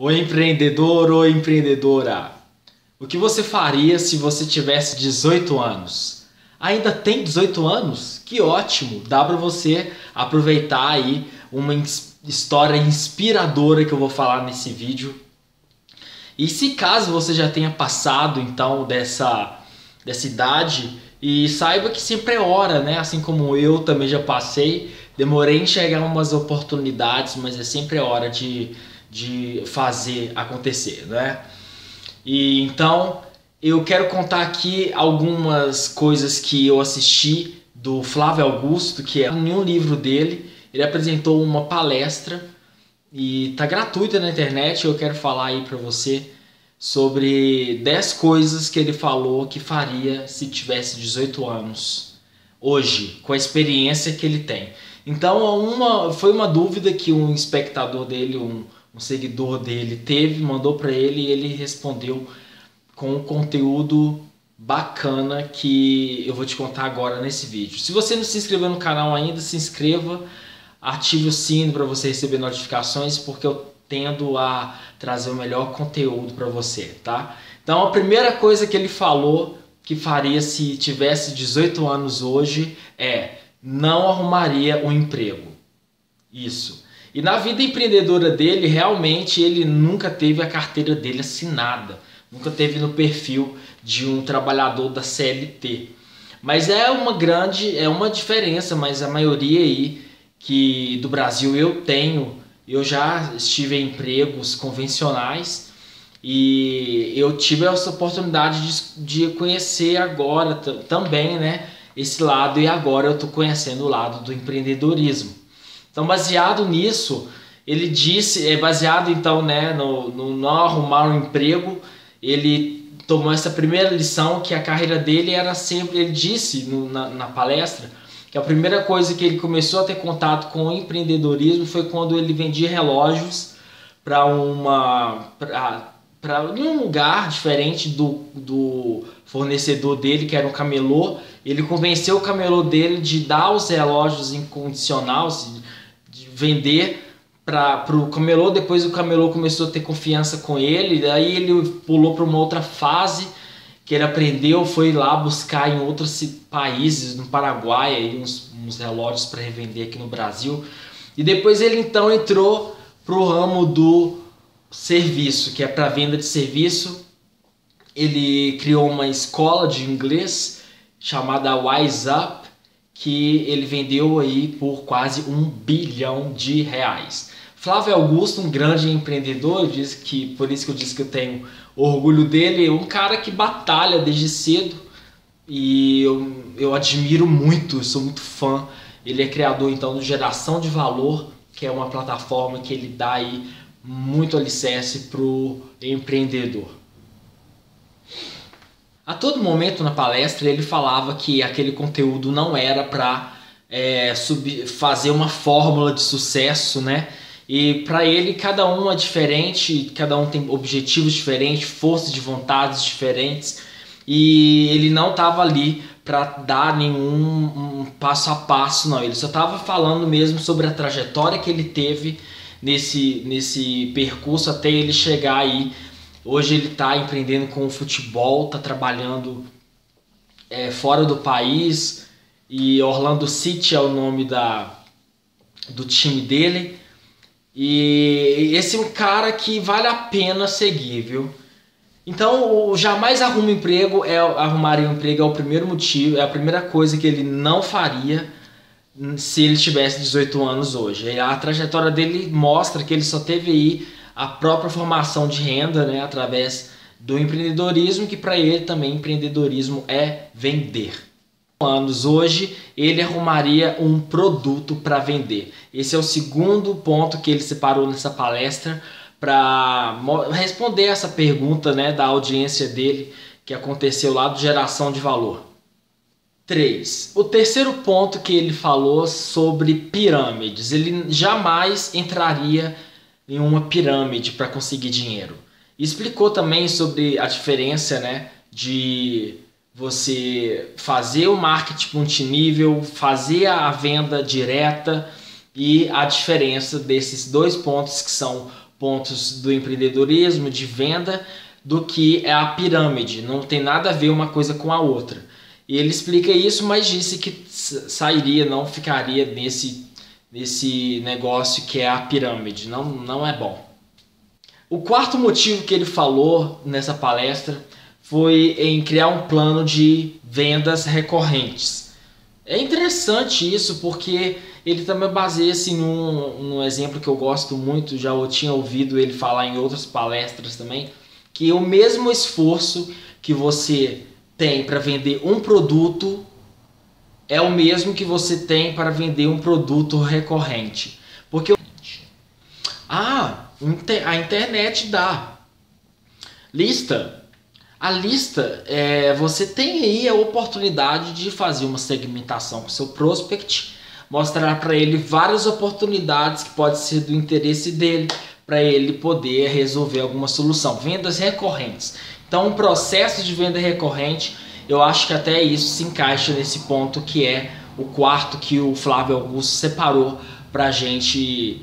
O empreendedor ou empreendedora, o que você faria se você tivesse 18 anos? Ainda tem 18 anos? Que ótimo! Dá para você aproveitar aí uma história inspiradora que eu vou falar nesse vídeo. E se caso você já tenha passado então dessa idade, e saiba que sempre é hora, né? Assim como eu também já passei, demorei a enxergar umas oportunidades, mas é sempre hora de fazer acontecer, né? E então eu quero contar aqui algumas coisas que eu assisti do Flávio Augusto, que é em um livro dele. Ele apresentou uma palestra e tá gratuita na internet. Eu quero falar aí para você sobre 10 coisas que ele falou que faria se tivesse 18 anos hoje, com a experiência que ele tem. Então foi uma dúvida que um espectador dele, um seguidor dele teve, mandou para ele e ele respondeu com um conteúdo bacana que eu vou te contar agora nesse vídeo. Se você não se inscreveu no canal ainda, se inscreva, ative o sino para você receber notificações, porque eu tendo a trazer o melhor conteúdo para você, tá? Então a primeira coisa que ele falou que faria se tivesse 18 anos hoje é: não arrumaria um emprego. Isso. E na vida empreendedora dele, realmente ele nunca teve a carteira dele assinada, nunca teve no perfil de um trabalhador da CLT. Mas é uma diferença, mas a maioria aí que do Brasil eu já estive em empregos convencionais e eu tive essa oportunidade de conhecer agora também, né, esse lado, e agora eu estou conhecendo o lado do empreendedorismo. Então, baseado nisso, ele disse, baseado então, né, no não arrumar um emprego, ele tomou essa primeira lição, que a carreira dele era sempre, ele disse na palestra, que a primeira coisa que ele começou a ter contato com o empreendedorismo foi quando ele vendia relógios para um lugar diferente do fornecedor dele, que era um camelô. Ele convenceu o camelô dele de dar os relógios incondicionais, de vender para o camelô. Depois o camelô começou a ter confiança com ele, daí ele pulou para uma outra fase que ele aprendeu, foi lá buscar em outros países, no Paraguai, aí uns relógios para revender aqui no Brasil. E depois ele então entrou para o ramo do serviço, que é para venda de serviço. Ele criou uma escola de inglês chamada Wise Up, que ele vendeu aí por quase R$1 bilhão. Flávio Augusto, um grande empreendedor, por isso que eu disse que eu tenho orgulho dele, um cara que batalha desde cedo e eu admiro muito, eu sou muito fã. Ele é criador então do Geração de Valor, que é uma plataforma que ele dá aí muito alicerce para o empreendedor. A todo momento na palestra ele falava que aquele conteúdo não era para fazer uma fórmula de sucesso, né? E para ele cada um é diferente, cada um tem objetivos diferentes, forças de vontades diferentes, e ele não estava ali para dar nenhum passo a passo, não. Ele só estava falando mesmo sobre a trajetória que ele teve nesse percurso até ele chegar aí. Hoje ele está empreendendo com o futebol, está trabalhando fora do país, e Orlando City é o nome do time dele. E esse é um cara que vale a pena seguir, viu? Então, o jamais arruma emprego, arrumaria um emprego é o primeiro motivo, é a primeira coisa que ele não faria se ele tivesse 18 anos hoje. A trajetória dele mostra que ele só teve aí a própria formação de renda, né, através do empreendedorismo, que para ele também empreendedorismo é vender. Anos hoje ele arrumaria um produto para vender. Esse é o segundo ponto que ele separou nessa palestra para responder essa pergunta, né, da audiência dele, que aconteceu lá do Geração de Valor. 3. O terceiro ponto que ele falou sobre pirâmides. Ele jamais entraria em uma pirâmide para conseguir dinheiro. Explicou também sobre a diferença, né, de você fazer o marketing multinível, fazer a venda direta, e a diferença desses dois pontos, que são pontos do empreendedorismo, de venda, do que é a pirâmide. Não tem nada a ver uma coisa com a outra. E ele explica isso, mas disse que sairia, não ficaria nesse negócio que é a pirâmide. Não é bom. O quarto motivo que ele falou nessa palestra foi em criar um plano de vendas recorrentes. É interessante isso porque ele também baseia-se num exemplo que eu gosto muito, já eu tinha ouvido ele falar em outras palestras também, que o mesmo esforço que você tem para vender um produto é o mesmo que você tem para vender um produto recorrente. Porque a internet dá. Lista. A lista, você tem aí a oportunidade de fazer uma segmentação com o seu prospect, mostrar para ele várias oportunidades que pode ser do interesse dele, para ele poder resolver alguma solução. Vendas recorrentes. Então, um processo de venda recorrente, eu acho que até isso se encaixa nesse ponto que é o quarto que o Flávio Augusto separou para a gente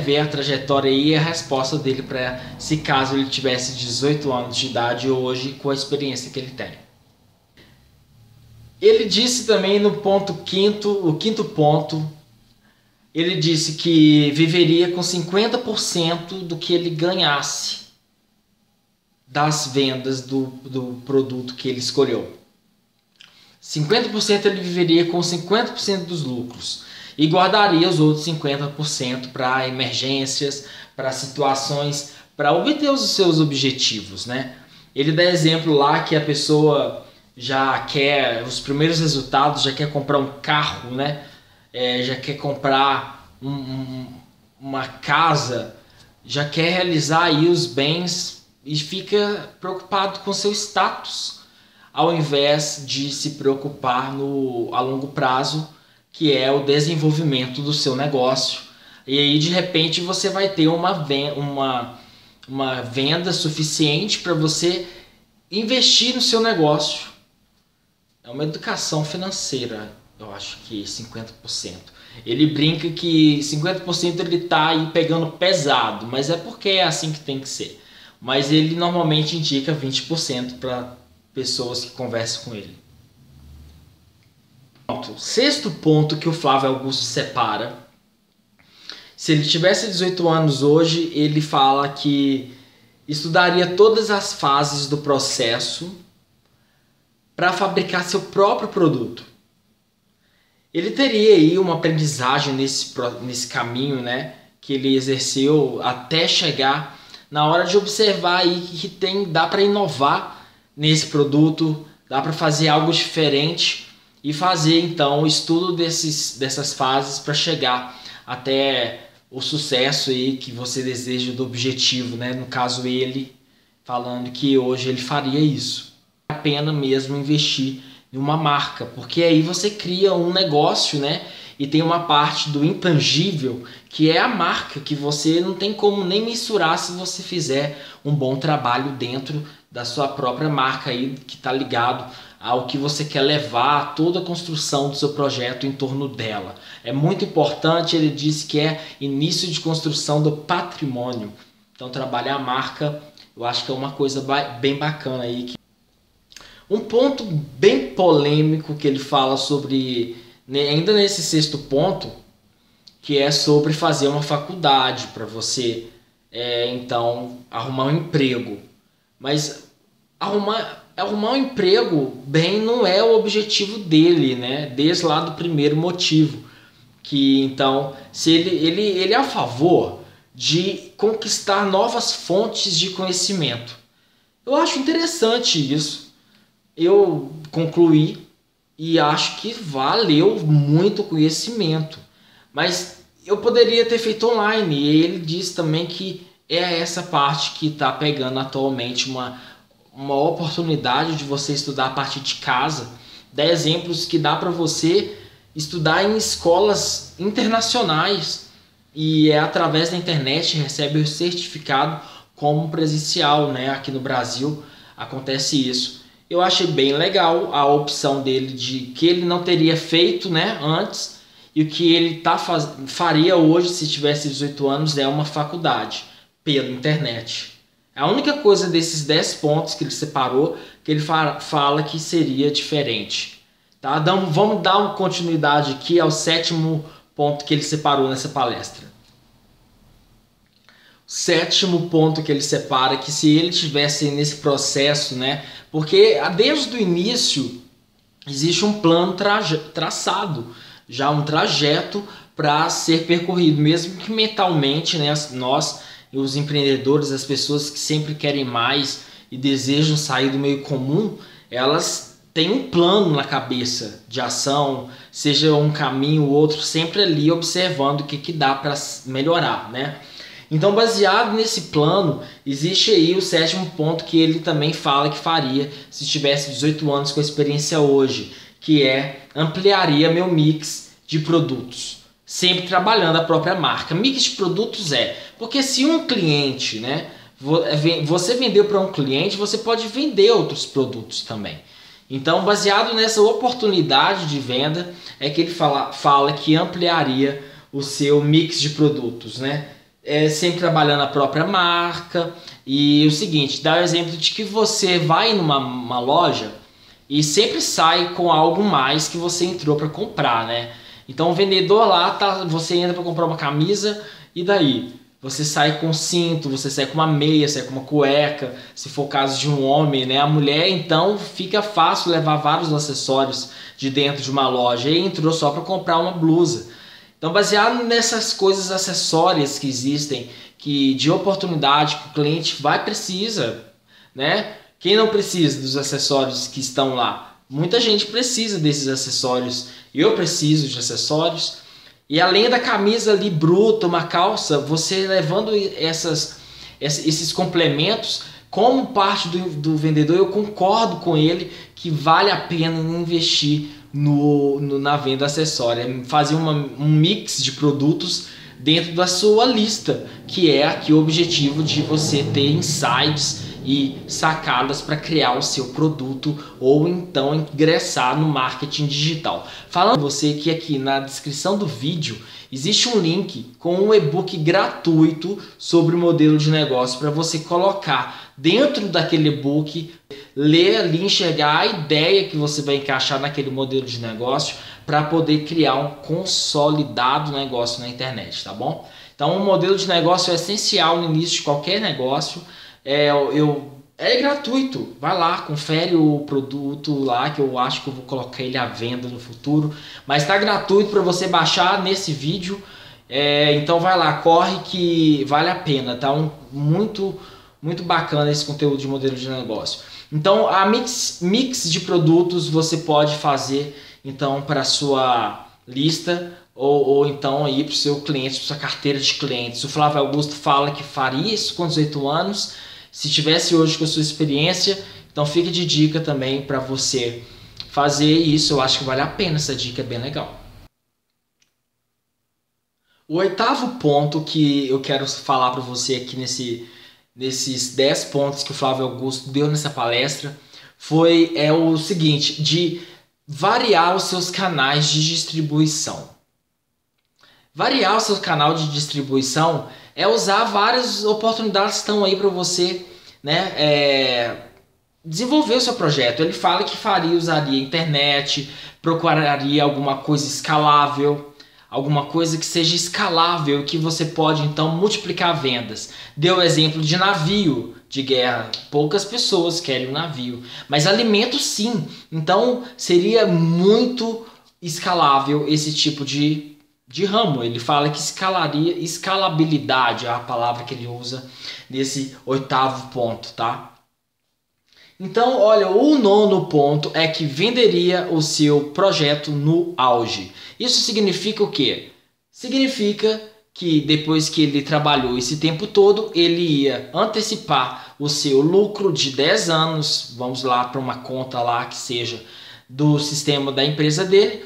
ver a trajetória e a resposta dele para se caso ele tivesse 18 anos de idade hoje com a experiência que ele tem. Ele disse também no o quinto ponto, ele disse que viveria com 50% do que ele ganhasse das vendas do produto que ele escolheu. 50% ele viveria com 50% dos lucros e guardaria os outros 50% para emergências, para situações, para obter os seus objetivos, né? Ele dá exemplo lá que a pessoa já quer os primeiros resultados, já quer comprar um carro, né? Já quer comprar uma casa, já quer realizar aí os bens e fica preocupado com seu status, ao invés de se preocupar a longo prazo, que é o desenvolvimento do seu negócio. E aí de repente você vai ter uma venda suficiente para você investir no seu negócio. É uma educação financeira, eu acho que 50%. Ele brinca que 50% ele está aí pegando pesado, mas é porque é assim que tem que ser. Mas ele normalmente indica 20% para pessoas que conversam com ele. Sexto ponto que o Flávio Augusto separa. Se ele tivesse 18 anos hoje, ele fala que estudaria todas as fases do processo para fabricar seu próprio produto. Ele teria aí uma aprendizagem nesse caminho, né, que ele exerceu até chegar na hora de observar aí que dá para inovar nesse produto, dá para fazer algo diferente e fazer então o estudo dessas fases para chegar até o sucesso aí que você deseja do objetivo, né? No caso ele falando que hoje ele faria isso. É a pena mesmo investir em uma marca, porque aí você cria um negócio, né? E tem uma parte do intangível que é a marca, que você não tem como nem mensurar se você fizer um bom trabalho dentro da sua própria marca aí, que está ligado ao que você quer levar, toda a construção do seu projeto em torno dela. É muito importante, ele disse que é início de construção do patrimônio. Então trabalhar a marca, eu acho que é uma coisa bem bacana aí. Um ponto bem polêmico que ele fala sobre, ainda nesse sexto ponto, que é sobre fazer uma faculdade para você então arrumar um emprego. Mas arrumar um emprego bem não é o objetivo dele, né? Desde lá do primeiro motivo, que então se ele é a favor de conquistar novas fontes de conhecimento. Eu acho interessante isso. Eu concluí e acho que valeu muito conhecimento, mas eu poderia ter feito online. E ele diz também que é essa parte que está pegando atualmente uma oportunidade de você estudar a partir de casa. Dá exemplos que dá para você estudar em escolas internacionais e através da internet recebe o certificado como presencial, né? Aqui no Brasil acontece isso. Eu achei bem legal a opção dele de que ele não teria feito, né, antes, e o que ele faria hoje se tivesse 18 anos é uma faculdade. pela internet. A única coisa desses 10 pontos que ele separou que ele fala que seria diferente. Tá? Então, vamos dar uma continuidade aqui ao 7º ponto que ele separou nessa palestra. O 7º ponto que ele separa, que se ele tivesse nesse processo, né? Porque desde o início existe um plano traçado, já um trajeto para ser percorrido, mesmo que mentalmente, né, nós, os empreendedores, as pessoas que sempre querem mais e desejam sair do meio comum, elas têm um plano na cabeça de ação, seja um caminho ou outro, sempre ali observando o que dá para melhorar, né? Então, baseado nesse plano, existe aí o 7º ponto que ele também fala que faria se tivesse 18 anos com a experiência hoje, que é ampliaria meu mix de produtos, sempre trabalhando a própria marca. Mix de produtos porque se um cliente, né, você vendeu para um cliente, você pode vender outros produtos também. Então, baseado nessa oportunidade de venda, é que ele fala que ampliaria o seu mix de produtos, né? Sempre trabalhando a própria marca. E o seguinte, dá o exemplo de que você vai numa loja e sempre sai com algo mais que você entrou para comprar, né? Então o vendedor lá, você entra para comprar uma camisa e daí? Você sai com cinto, você sai com uma meia, sai com uma cueca, se for o caso de um homem, né? A mulher, então, fica fácil levar vários acessórios de dentro de uma loja e entrou só para comprar uma blusa. Então, baseado nessas coisas acessórias que existem, que de oportunidade que o cliente precisa, né? Quem não precisa dos acessórios que estão lá? Muita gente precisa desses acessórios. Eu preciso de acessórios. E além da camisa ali bruta, uma calça, você levando esses complementos, como parte do vendedor, eu concordo com ele que vale a pena investir na venda acessória, fazer um mix de produtos dentro da sua lista, que é aqui o objetivo de você ter insights e sacadas para criar o seu produto ou então ingressar no marketing digital. Falando para você que aqui na descrição do vídeo existe um link com um e-book gratuito sobre o modelo de negócio para você colocar dentro daquele e-book, ler ali, enxergar a ideia que você vai encaixar naquele modelo de negócio para poder criar um consolidado negócio na internet, tá bom? Então, um modelo de negócio é essencial no início de qualquer negócio. É gratuito, vai lá, confere o produto lá, que eu acho que eu vou colocar ele à venda no futuro, mas está gratuito para você baixar nesse vídeo. Então vai lá, corre que vale a pena, tá? Muito bacana esse conteúdo de modelo de negócio. Então a mix de produtos você pode fazer então para sua lista ou então aí para o seu cliente, para sua carteira de clientes. O Flávio Augusto fala que faria isso com 18 anos. Se tivesse hoje com a sua experiência, então fica de dica também para você fazer isso. Eu acho que vale a pena, essa dica é bem legal. O 8º ponto que eu quero falar para você aqui nesses 10 pontos que o Flávio Augusto deu nessa palestra é o seguinte, de variar os seus canais de distribuição. Variar o seu canal de distribuição é usar várias oportunidades que estão aí para você, né, desenvolver o seu projeto. Ele fala que usaria a internet, procuraria alguma coisa escalável, alguma coisa que seja escalável, que você pode então multiplicar vendas. Deu o exemplo de navio de guerra. Poucas pessoas querem um navio, mas alimento sim. Então seria muito escalável esse tipo de ramo. Ele fala que escalabilidade é a palavra que ele usa nesse 8º ponto, tá? Então, olha, o 9º ponto é que venderia o seu projeto no auge. Isso significa o quê? Significa que depois que ele trabalhou esse tempo todo, ele ia antecipar o seu lucro de 10 anos, vamos lá para uma conta lá que seja do sistema da empresa dele,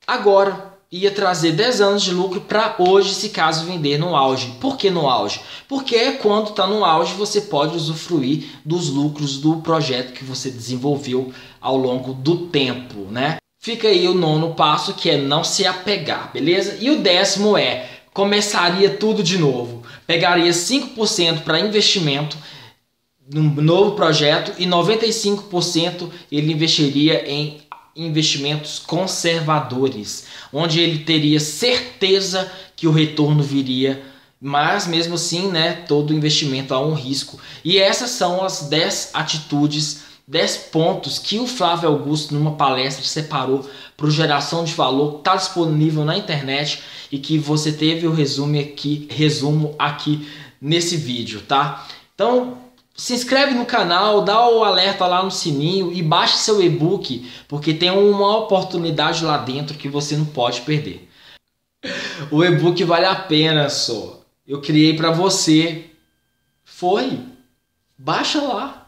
agora ia trazer 10 anos de lucro para hoje, se caso vender no auge. Por que no auge? Porque quando está no auge você pode usufruir dos lucros do projeto que você desenvolveu ao longo do tempo, né? Fica aí o 9º passo, que é não se apegar, beleza? E o 10º começaria tudo de novo. pegaria 5% para investimento num novo projeto e 95% ele investiria em investimentos conservadores, onde ele teria certeza que o retorno viria, mas mesmo assim, né, todo investimento há um risco. E essas são as 10 atitudes, 10 pontos que o Flávio Augusto numa palestra separou para geração de valor, está disponível na internet e que você teve o resumo aqui nesse vídeo, tá? Então, se inscreve no canal, dá o alerta lá no sininho e baixe seu e-book, porque tem uma oportunidade lá dentro que você não pode perder. O e-book vale a pena só. Eu criei para você. Baixa lá.